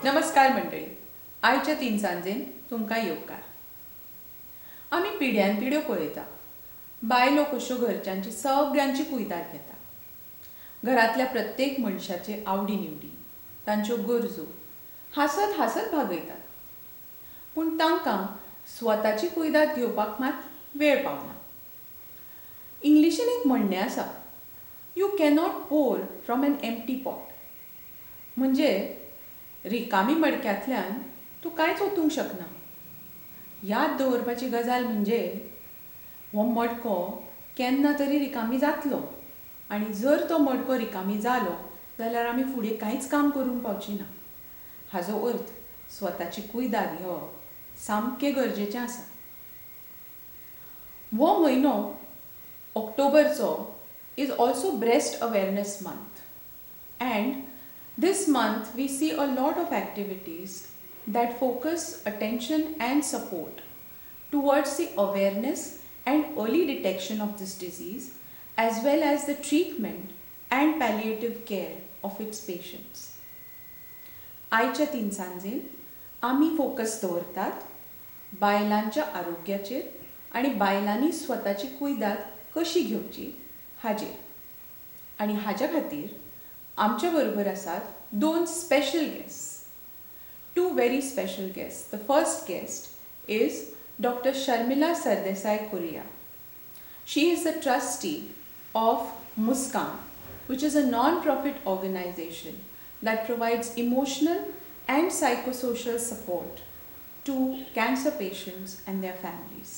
नमस्कार मंडळी. आयच्या 3 सांजेन तुमकां येवकार. आमी पिढ्यान पिढ्यो पळयता बायलो कश्यो घरच्यांची सगळ्यांची कुयदाद घेता. घरांतल्या प्रत्येक मनशाचे आवडी निवडी, तांच्यो गरजो हासत हासत भागयतात. पूण तांकां स्वताची कुयदाद घेवपाक मात वेळ पावना. इंग्लिशीन एक म्हणणें आसा, you cannot pour from an empty pot. म्हणजे रिकामी मडक्यांतल्यान तूं कांयच ओतूंक शकना. याद दवरपाची गजाल म्हणजे हो मडको केन्ना तरी रिकामी जातलो आनी जर तो मडको रिकामी जालो जाल्यार आमी फुडें कांयच काम करूंक पावची ना. हाचो अर्थ स्वताची कुयदाद घेवप सामकें गरजेचें आसा. हो म्हयनो ऑक्टोबरचो is also breast awareness month. And this month we see a lot of activities that focus attention and support towards the awareness and early detection of this disease, as well as the treatment and palliative care of its patients. आयच्या 3 सांजेन आमी focus दवरतात बायलांच्या आरोग्याचेर आनी बायलांनी स्वताची कुयदाद कशी घेवची हाचेर. आनी हाच्या खातीर आमच्या बरोबर आसात 2 special guest. 2 very special guests. The first guest is Dr. Sharmila Sardesai Korea. She is the trustee of Muskan, which is a non-profit organization that provides emotional and psychosocial support to cancer patients and their families.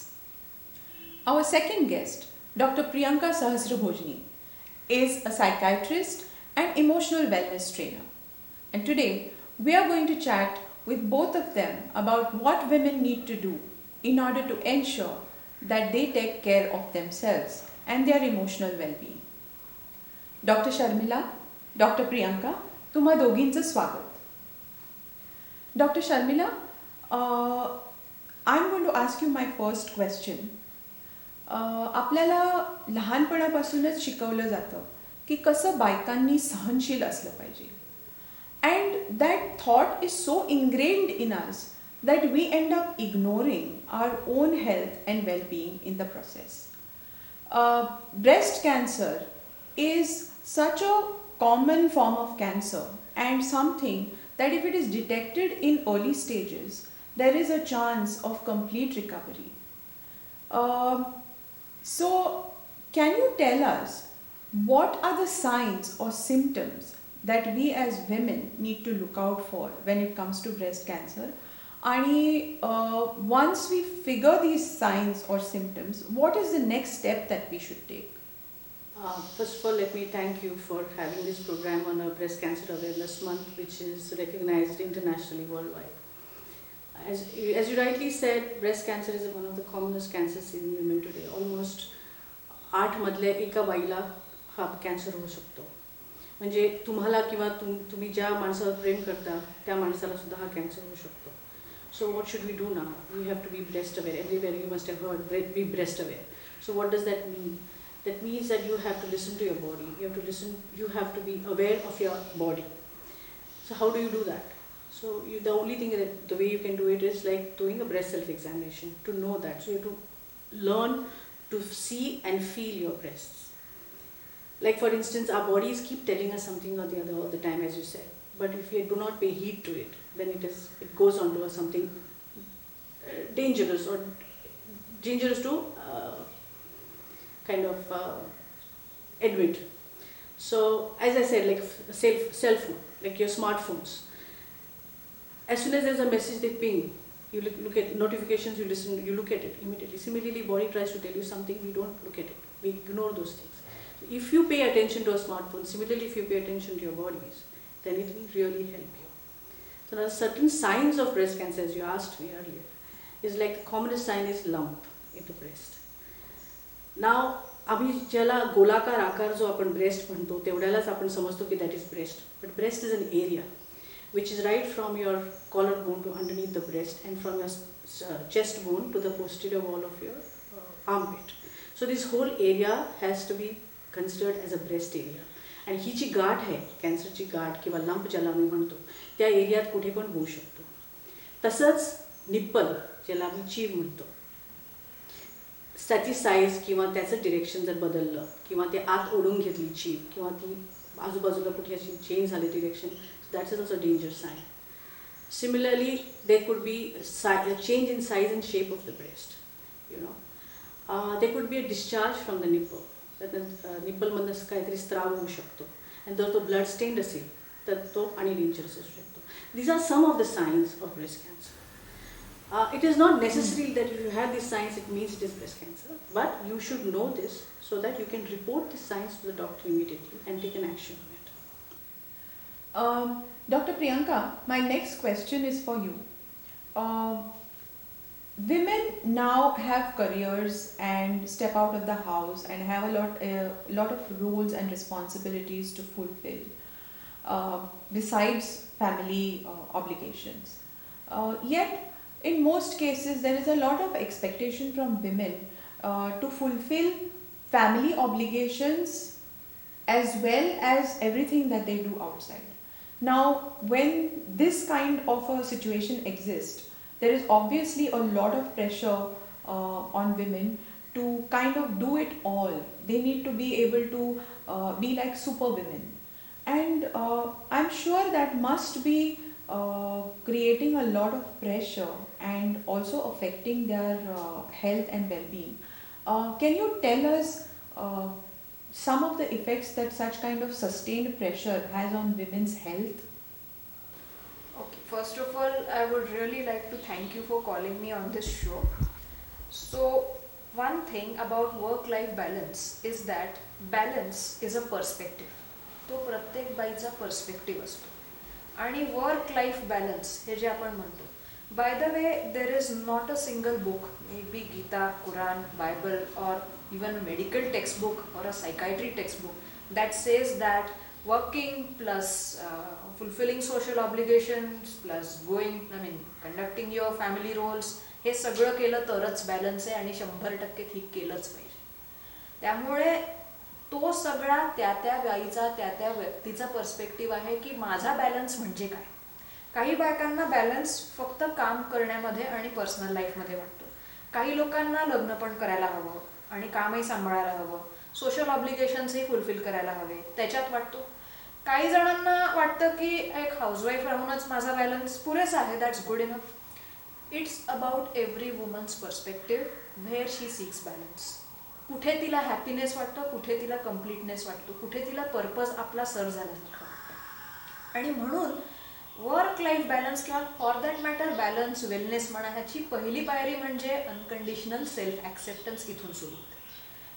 Our second guest, Dr. Priyanka Sahasrabhojani, is a psychiatrist and emotional wellness trainer. And today we are going to chat with both of them about what women need to do in order to ensure that they take care of themselves and their emotional well-being. Dr. Sharmila, Dr. Priyanka, तुम्हा दोघींचं स्वागत. Dr. Sharmila, I'm going to ask you my first question. आपल्याला लहानपणापासूनच शिकवलं जातं की कसं बायकांनी सहनशील असलं पाहिजे. And that thought is so ingrained in us that we end up ignoring our own health and well-being in the process. Breast cancer is such a common form of cancer and something that if it is detected in early stages, there is a chance of complete recovery. So, can you tell us what are the signs or symptoms that we as women need to look out for when it comes to breast cancer? And once we figure these signs or symptoms, what is the next step that we should take? First of all, let me thank you for having this program on a Breast Cancer Awareness Month, which is recognized internationally worldwide. As you rightly said, breast cancer is one of the commonest cancers in women today. Almost 8 मधल्या एका बाईला हा cancer होऊ शकतो. म्हणजे तुम्हाला किंवा तुम्ही ज्या माणसावर प्रेम करता त्या माणसाला सुद्धा हा कॅन्सर होऊ शकतो. So what should we do now? We have to be breast aware. Everywhere you must have heard be breast aware. So what does that mean? That means that you have to listen to your body. You have to be aware of your body. So how do you do that? So the only thing the way you can do it is like doing a breast self-examination to know that. So you have to learn to see and feel your breasts. Like for instance, our bodies keep telling us something or the other all the time, as you said. But if we do not pay heed to it, then it goes on to something dangerous to kind of admit. So as I said, like cell phone, like your smartphones, as soon as there's a message they ping, you look at notifications, you listen, you look at it immediately. Similarly, body tries to tell you something, we don't look at it, we ignore those things. So if you pay attention to a smartphone, similarly if you pay attention to your bodies, then it will really help you. So now certain signs of breast cancer, as you asked me earlier, is like the commonest sign is lump in the breast. नाव आम्ही ज्याला गोलाकार आकार जो आपण breast म्हणतो तेवढ्यालाच आपण समजतो की that is breast. But breast is an area which is right from your collar bone to underneath the breast and from your chest bone to the posterior wall of your armpit. So this whole area has to be considered as a breast area. आणि ही जी गाठ आहे, कॅन्सरची गाठ किंवा lump ज्याला आम्ही म्हणतो, त्या एरियात कुठे पण होऊ शकतो. तसंच निप्पल ज्याला आम्ही चीव म्हणतो, त्याची साईज किंवा त्याचं डिरेक्शन जर बदललं किंवा ते आत ओढून घेतली चीव किंवा ती आजूबाजूला कुठे अशी चेंज झाली direction, that's is also danger sign. Similarly, there could be a change in size and shape of the breast. There could be a discharge from the nipple. Nipple मधून काहीतरी स्त्राव होऊ शकतो. आणि जर तो ब्लड स्टेन्ड असेल तर तो आणि डेंजरस असू शकतो. These are some of the signs of breast cancer. It is not necessary that if you have these signs, it means it is breast cancer. But you should know this so that you can report the signs to the doctor immediately and take an action on it. Dr. Priyanka, my next question is for you. Women now have careers and step out of the house and have a lot of roles and responsibilities to fulfill besides family obligations. Yet, in most cases, there is a lot of expectation from women to fulfill family obligations as well as everything that they do outside. Now, when this kind of a situation exists, there is obviously a lot of pressure on women to kind of do it all. They need to be able to be like super women. And I'm sure that must be creating a lot of pressure and also affecting their health and well-being. Can you tell us some of the effects that such kind of sustained pressure has on women's health? Okay, first of all, I would really like to thank you for calling me on this show. So, one thing about work-life balance is that balance is a perspective. तो प्रत्येक बाईचा perspective असतो. आणि work life balance हे जे आपण म्हणतो, by the way there is not a single book, may be Gita, Quran, Bible और even a medical textbook or a psychiatry textbook that says that working plus fulfilling social obligations plus conducting your family roles हे सगळं केलं तरच balance आहे आणि 100% ठीक केलंच पाहिजे. त्यामुळे तो सगळा त्या बाईचा त्या व्यक्तीचा पर्स्पेक्टिव्ह आहे की माझा बॅलन्स म्हणजे काय. काही बायकांना बॅलन्स फक्त काम करण्यामध्ये आणि पर्सनल लाईफमध्ये वाटतो. काही लोकांना लग्न पण करायला हवं आणि कामही सांभाळायला हवं, सोशल ऑब्लिगेशन्सही फुलफिल करायला हवे त्याच्यात वाटतो. काही जणांना वाटतं की एक हाऊसवाईफ राहूनच माझा बॅलन्स पुरेसा आहे, that's good enough. It's about every woman's perspective where she seeks balance. कुठे तिला हॅपीनेस वाटतं, कुठे तिला कम्प्लीटनेस वाटतो, कुठे तिला पर्पज आपला सर झाल्यासारखं वाटतं. आणि म्हणून वर्क लाईफ बॅलन्स किंवा for that matter balance, wellness म्हणा, ह्याची पहिली पायरी म्हणजे अनकंडिशनल सेल्फ ॲक्सेप्टन्स इथून सुरू होते.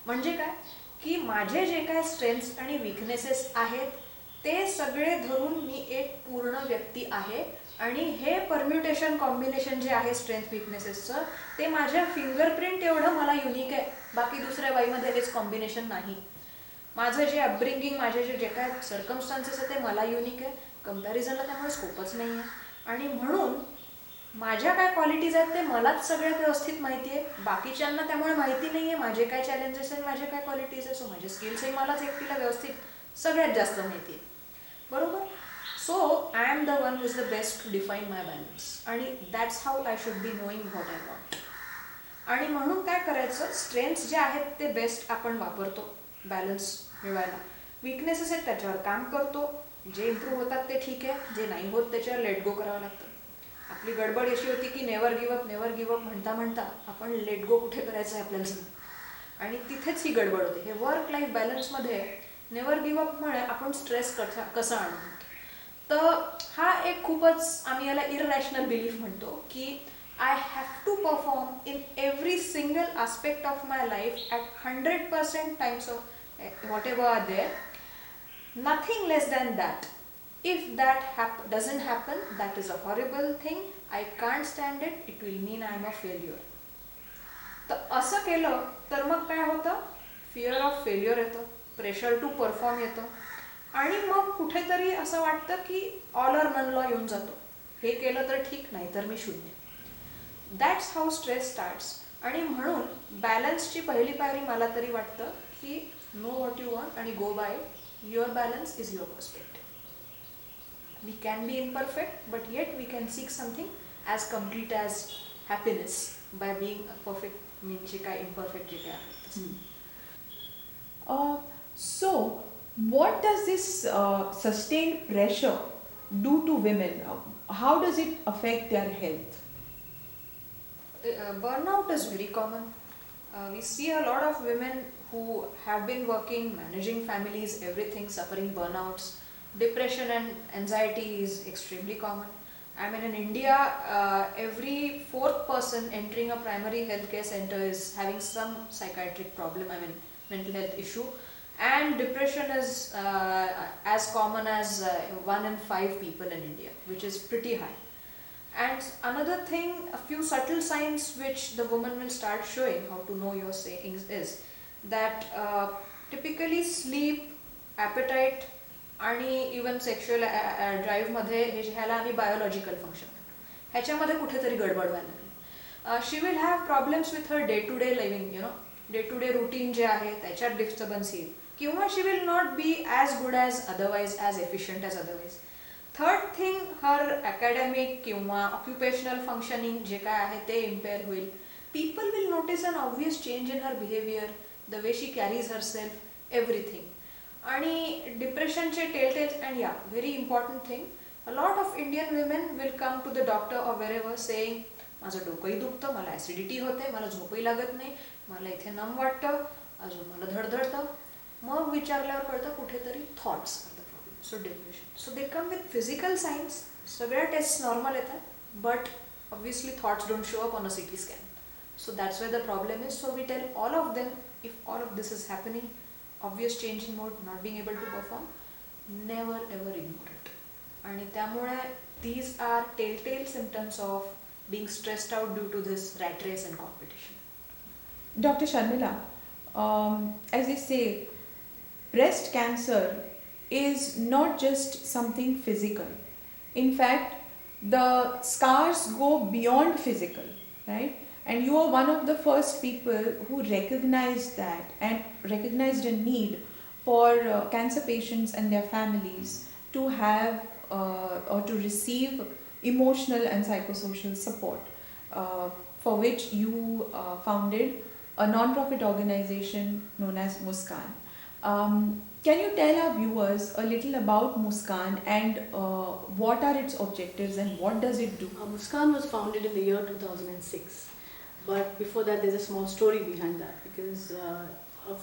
म्हणजे काय की माझे जे काय स्ट्रेंथ्स आणि विकनेसेस आहेत ते सगळे धरून मी एक पूर्ण व्यक्ती आहे आणि हे परम्युटेशन कॉम्बिनेशन जे आहे स्ट्रेंथ विकनेसेसचं ते माझ्या फिंगरप्रिंट एवढं मला युनिक आहे, बाकी दुसऱ्या बाईमध्ये हेच कॉम्बिनेशन नाही. माझं जे अपब्रिंगिंग, माझे जे काय सर्कमस्टान्सेस आहे ते मला युनिक आहे, कम्पॅरिझनला त्यामुळे स्कोपच नाही आहे. आणि म्हणून माझ्या काय क्वालिटीज आहेत ते मलाच सगळ्यात व्यवस्थित माहिती आहे, बाकीच्यांना त्यामुळे माहिती नाही आहे माझे काय चॅलेंजेस आहेत, माझे काय क्वालिटीज आहे. सो माझे स्किल्सही मलाच एकटीला व्यवस्थित सगळ्यात जास्त माहिती आहे, बरोबर. So I am the one who is the best to define my balance आणि that's how I should be knowing what I want. आणि म्हणून काय करायचं, स्ट्रेंथ्स जे आहेत ते बेस्ट आपण वापरतो बॅलन्स मिळवायला, विकनेसेस आहेत त्याच्यावर काम करतो, जे इम्प्रूव्ह होतात ते ठीक आहे, जे नाही होत त्याच्यावर लेट गो करावं लागतं. आपली गडबड अशी होती की नेवर गिव्ह अप म्हणता म्हणता आपण लेट गो कुठे करायचं आहे आपल्याला समजतं आणि तिथेच ही गडबड होते. हे वर्क लाईफ बॅलन्समध्ये नेवर गिव्ह अप मुळे आपण स्ट्रेस कसं आणू. तर हा एक खूपच आम्ही याला इररॅशनल बिलीफ म्हणतो की I have to perform in every single aspect of my life at 100% times of whatever are there, nothing less than that. If that doesn't happen, that is a horrible thing. I can't stand it. It will mean I am a failure. तर असं केलं तर मग काय होतं, fear of failure येतं, pressure to perform येतं आणि मग कुठेतरी असं वाटतं की ऑल ऑर नन लॉ येऊन जातो. हे केलं तर ठीक, नाही तर मी शून्य. That's how stress starts. आणि म्हणून बॅलन्सची पहिली पायरी मला तरी वाटतं की नो व्हॉट यू वॉन्ट आणि गो bye. Your balance is your perspective. We can be imperfect, but yet we can seek something as complete as happiness by being a perfect, जे काय imperfect जे काय आहे तसं. So, what does this sustained pressure do to women? How does it affect their health? Burnout is very common. We see a lot of women who have been working, managing families, everything, suffering burnouts. Depression and anxiety is extremely common. I mean, in India, every fourth person entering a primary healthcare center is having some psychiatric problem, I mean, mental health issue. And depression is as common as 1 in 5 people in India, which is pretty high. And another thing, a few subtle signs which the woman will start showing, how to know your sayings, is that typically sleep, appetite, आणि even sexual ड्राईव्हमध्ये ह्याला आम्ही biological function ह्याच्यामध्ये कुठेतरी गडबड व्हायला लागली. She will have problems with her day to day living, day to day routine जे आहे त्याच्यात डिस्टर्बन्स येईल, किंवा she will not be as good as otherwise, as efficient as otherwise. Third thing, her academic किंवा occupational functioning जे काय आहे ते इम्पेअर होईल. People will notice an obvious change in her behaviour, the way she carries herself, everything. आणि डिप्रेशनचे telltales, and या very important thing, a lot of Indian women will come to the doctor or wherever saying माझं डोकंही दुखतं, मला acidity होते, मला झोपही लागत नाही, मला इथे नम वाटतं, अजून मला धडधडतं. मग विचारल्यावर कळतं कुठेतरी thoughts are the problem, so depression. So they come with physical science, सगळ्या टेस्ट नॉर्मल येतात, but obviously thoughts don't show up on a CT scan. So that's where the problem is. So we tell all of them, if all of this is happening, obvious change in mood, not being able to perform, never ever ignore it. आणि त्यामुळे these are telltale symptoms of being stressed out due to this rat race and competition. Dr. Sharmila, as you say, breast cancer is not just something physical. In fact, the scars go beyond physical, right? And you are one of the first people who recognized that and recognized a need for cancer patients and their families to have or to receive emotional and psychosocial support, for which you founded a non-profit organization known as Muskan. Can you tell our viewers a little about Muskan and what are its objectives and what does it do? Muskan was founded in the year 2006. But before that, there's a small story behind that, because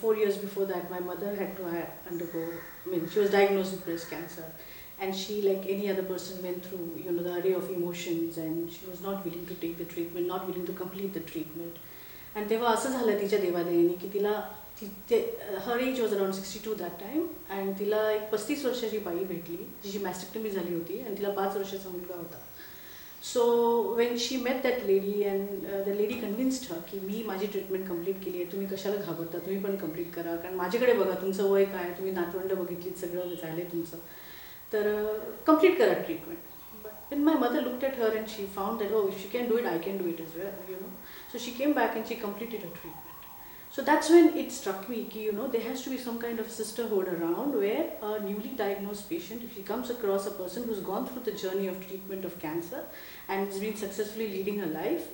4 years before that, my mother had to undergo, she was diagnosed with breast cancer, and she, like any other person, went through, the array of emotions, and she was not willing to take the treatment, not willing to complete the treatment. And तेव्हा असं झालं तिच्या देवादेवीने की तिला her age was around 62 that time, and तिला एक 35 वर्षाची by भेटली जिची मॅस्टेक्टमी झाली होती, आणि तिला 5 वर्षाचा मुलगा होता. So when she met that lady, and the lady convinced her की मी माझी ट्रीटमेंट कंप्लीट केली आहे, तुम्ही कशाला घाबरता, तुम्ही पण कंप्लीट करा, कारण माझ्याकडे बघा तुमचं वय काय, तुम्ही नातवंड बघितली, सगळं झालं तुमचं, तर कंप्लीट करा treatment. But when my mother looked at her and she found that, oh, if she can do it, I can do it as well, So she came back and she completed her treatment. So that's when it struck me ki, there has to be some kind of sisterhood around, where a newly diagnosed patient, if he comes across a person who's gone through the journey of treatment of cancer and has been successfully leading her life,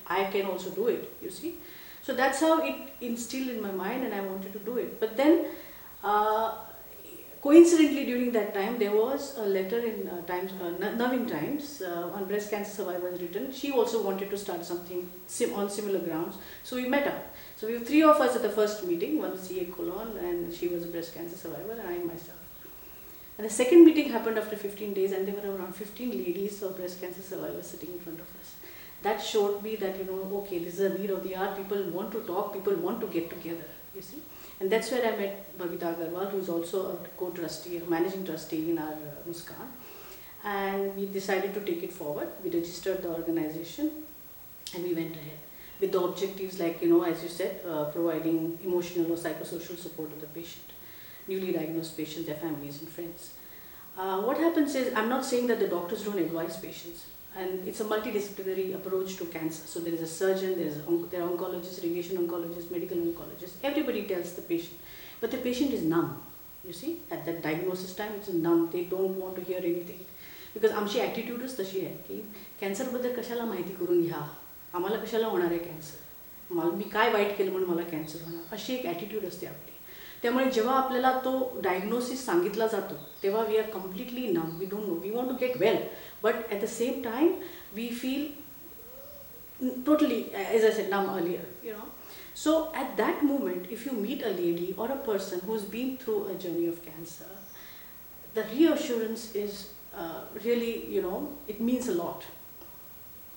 I can also do it, you see. So that's how it instilled in my mind, and I wanted to do it. But then, coincidentally, during that time, there was a letter in Navin Times on breast cancer survivors written. She also wanted to start something on similar grounds. So we met up. So we were 3 of us at the first meeting. One was C.A. Colon, and she was a breast cancer survivor, and I myself. And the second meeting happened after 15 days, and there were around 15 ladies or breast cancer survivors sitting in front of us. That showed me that, okay, this is a need of the hour. People want to talk, people want to get together, you see. And that's where I met Bhabita Agarwal, who is also a co-trustee, a managing trustee in our Muskan. And we decided to take it forward. We registered the organization, and we went ahead with the objectives like, as you said, providing emotional or psychosocial support to the patient, newly diagnosed patients, their families and friends. What happens is, I'm not saying that the doctors don't advise patients, and it's a multidisciplinary approach to cancer. So there is a surgeon, there are oncologists, radiation oncologists, medical oncologists, everybody tells the patient, but the patient is numb. You see, at that diagnosis time it's numb, they don't want to hear anything. Because आमची ॲटिट्यूडच तशी आहे की कॅन्सरबद्दल कशाला माहिती करून घ्या, आम्हाला कशाला होणार आहे कॅन्सर, मला मी काय वाईट केलं म्हणून मला कॅन्सर होणार, अशी एक ॲटिट्यूड असते आपली. त्यामुळे जेव्हा आपल्याला तो डायग्नोसिस सांगितला जातो तेव्हा we are completely numb, we don't know, we want to get well, but at the same time we feel totally, as I said, numb earlier, you know. So at that moment, if you meet a lady or a person who's been through a journey of cancer, the reassurance is really, you know, it means a lot,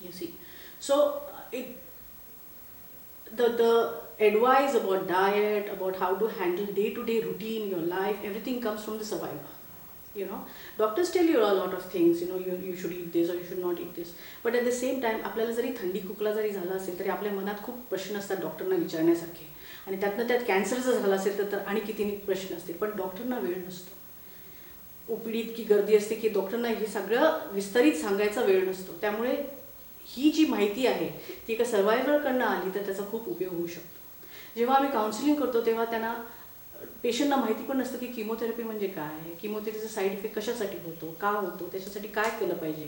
you see. So the advice about diet, about how to handle day-to-day routine in your life, everything comes from the survivor. You know, doctors tell you a lot of things, you know, you should eat this or you should not eat this, but at the same time आपल्याला जरी थंडी खोकला जरी झाला असेल तरी आपल्या मनात खूप प्रश्न असतात डॉक्टरना विचारण्यासारखे, आणि त्यातनं त्यात कॅन्सर जर झाला असेल तर आणि किती प्रश्न असतील, पण डॉक्टरना वेळ नसतो. ओपीडी इतकी गर्दी असते की डॉक्टरना हे सगळं विस्तारित सांगायचा वेळ नसतो. त्यामुळे ही जी माहिती आहे ती एका सर्वायव्हरकडनं आली तर त्याचा खूप उपयोग होऊ शकतो. जेव्हा आम्ही काउन्सिलिंग करतो तेव्हा त्यांना पेशंटना माहिती पण नसतं की किमोथेरपी म्हणजे काय, किमोथेरपीचा साईड इफेक्ट कशासाठी होतो, का होतो, त्याच्यासाठी काय केलं पाहिजे,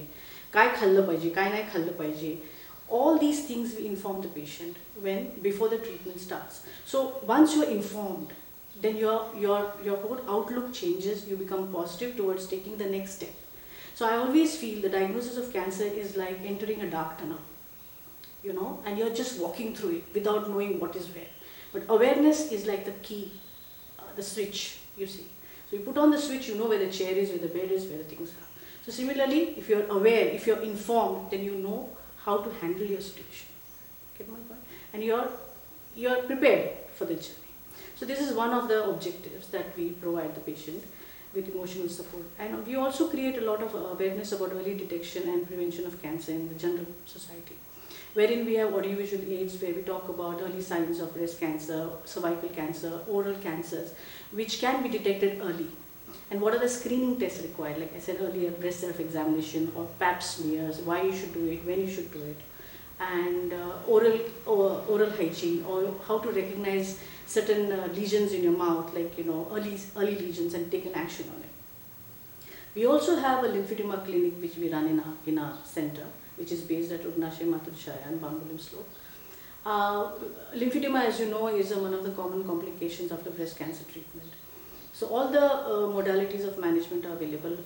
काय खाल्लं पाहिजे, काय नाही खाल्लं पाहिजे. All these things we inform the patient before the treatment starts. So once you're informed, then your whole outlook changes, you become positive towards taking the next step. So I always feel the diagnosis of cancer is like entering a dark tunnel, you know, and you're just walking through it without knowing what is where. But awareness is like the key, the switch, you see. So you put on the switch, you know where the chair is, where the bed is, where the things are. So similarly, if you're aware, if you're informed, then you know how to handle your situation. Get my point? And you're prepared for the journey. So this is one of the objectives that we provide the patient with emotional support. And we also create a lot of awareness about early detection and prevention of cancer in the general society, wherein we have audiovisual aids where we talk about early signs of breast cancer, cervical cancer, oral cancers, which can be detected early. And what are the screening tests required? Like I said earlier, breast self-examination or pap smears, why you should do it, when you should do it, and oral hygiene, or how to recognize certain lesions in your mouth, like, you know, early lesions, and take an action on it. We also have a lymphedema clinic which we run in our center, which is based at Rugnashay Matrishaya and Bangulim Slope. Lymphedema, as you know, is one of the common complications after breast cancer treatment. So all the modalities of management are available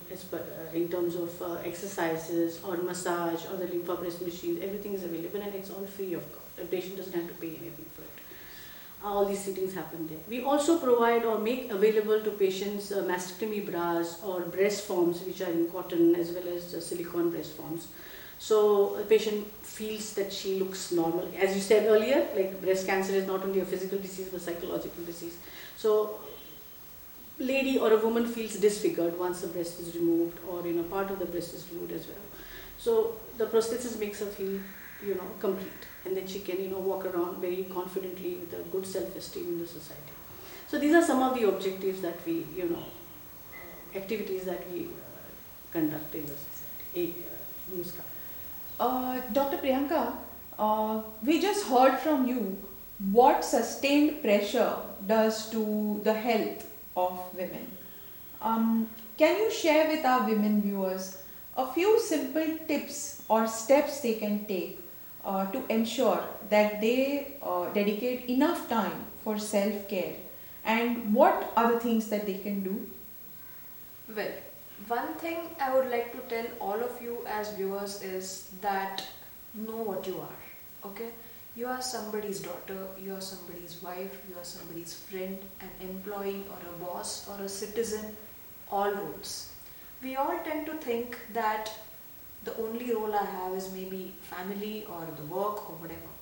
in terms of exercises or massage or the LymphaPress machines. Everything is available and it's all free of cost. The patient doesn't have to pay anything for it. All these things happen there. We also provide or make available to patients mastectomy bras or breast forms which are in cotton, as well as silicone breast forms. So the patient feels that she looks normal. As you said earlier, like breast cancer is not only a physical disease but psychological disease. So lady or a woman feels disfigured once the breast is removed, or, you know, part of the breast is removed as well. So the prosthesis makes her feel, you know, complete, and then she can, you know, walk around very confidently with a good self-esteem in the society. So these are some of the objectives that we, you know, activities that we conduct in the society. Namaskar. Dr. Priyanka, we just heard from you what sustained pressure does to the health of women. Can you share with our women viewers a few simple tips or steps they can take to ensure that they dedicate enough time for self-care, and what are the things that they can do? Well, one thing I would like to tell all of you as viewers is that know what you are, okay? You are somebody's daughter, you are somebody's wife, you are somebody's friend, an employee or a boss or a citizen, all roles. We all tend to think that the only role I have is maybe family or the work or whatever.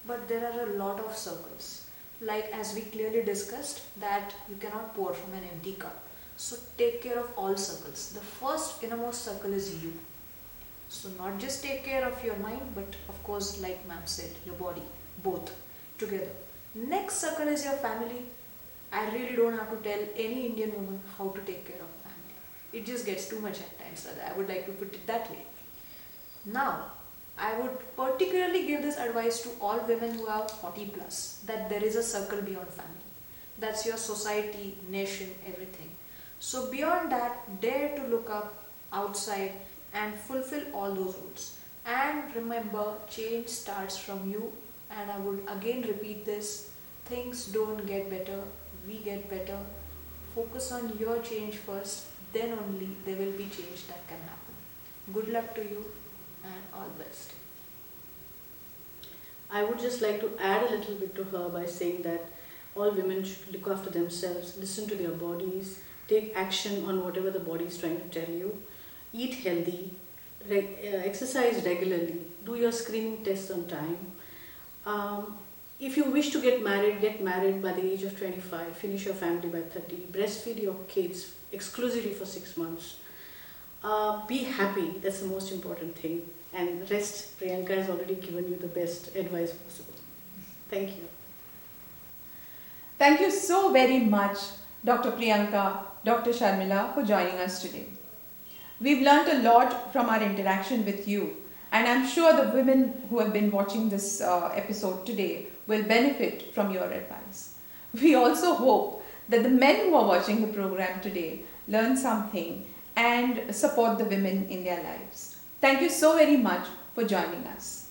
But there are a lot of circles. Like as we clearly discussed, that you cannot pour from an empty cup. So take care of all circles. The first innermost circle is you. So not just take care of your mind, but of course, like ma'am said, your body, both together. Next circle is your family. I really don't have to tell any Indian woman how to take care of family. It just gets too much at times. I would like to put it that way. Now, I would particularly give this advice to all women who have 40 plus, that there is a circle beyond family. That's your society, nation, everything. So beyond that, dare to look up outside and fulfill all those roles. And remember, change starts from you. And I would again repeat this: things don't get better, we get better. Focus on your change first, then only there will be change that can happen. Good luck to you and all the best. I would just like to add a little bit to her by saying that all women should look after themselves, listen to their bodies, take action on whatever the body is trying to tell you, eat healthy, exercise regularly, do your screening tests on time. If you wish to get married by the age of 25, finish your family by 30, breastfeed your kids exclusively for 6 months. Be happy, that's the most important thing. And rest, Priyanka has already given you the best advice possible. Thank you. Thank you so very much, Dr. Priyanka, Dr. Sharmila, for joining us today. We've learnt a lot from our interaction with you, and I'm sure the women who have been watching this episode today will benefit from your advice. We also hope that the men who are watching the program today learn something and support the women in their lives. Thank you so very much for joining us.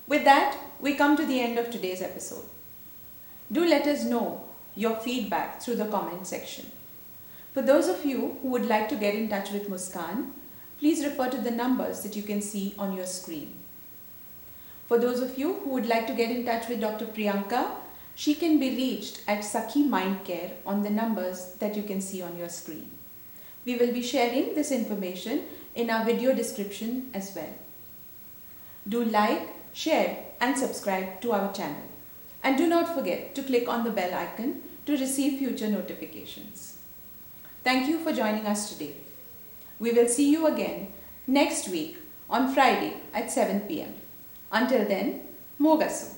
With that, we come to the end of today's episode. Do let us know your feedback through the comment section. For those of you who would like to get in touch with Muskan, please refer to the numbers that you can see on your screen. For those of you who would like to get in touch with Dr. Priyanka, she can be reached at Sakhi Mind Care on the numbers that you can see on your screen. We will be sharing this information in our video description as well. Do like, share and subscribe to our channel. And do not forget to click on the bell icon to receive future notifications. Thank you for joining us today. We will see you again next week on Friday at 7 p.m. Until then, Mogasu.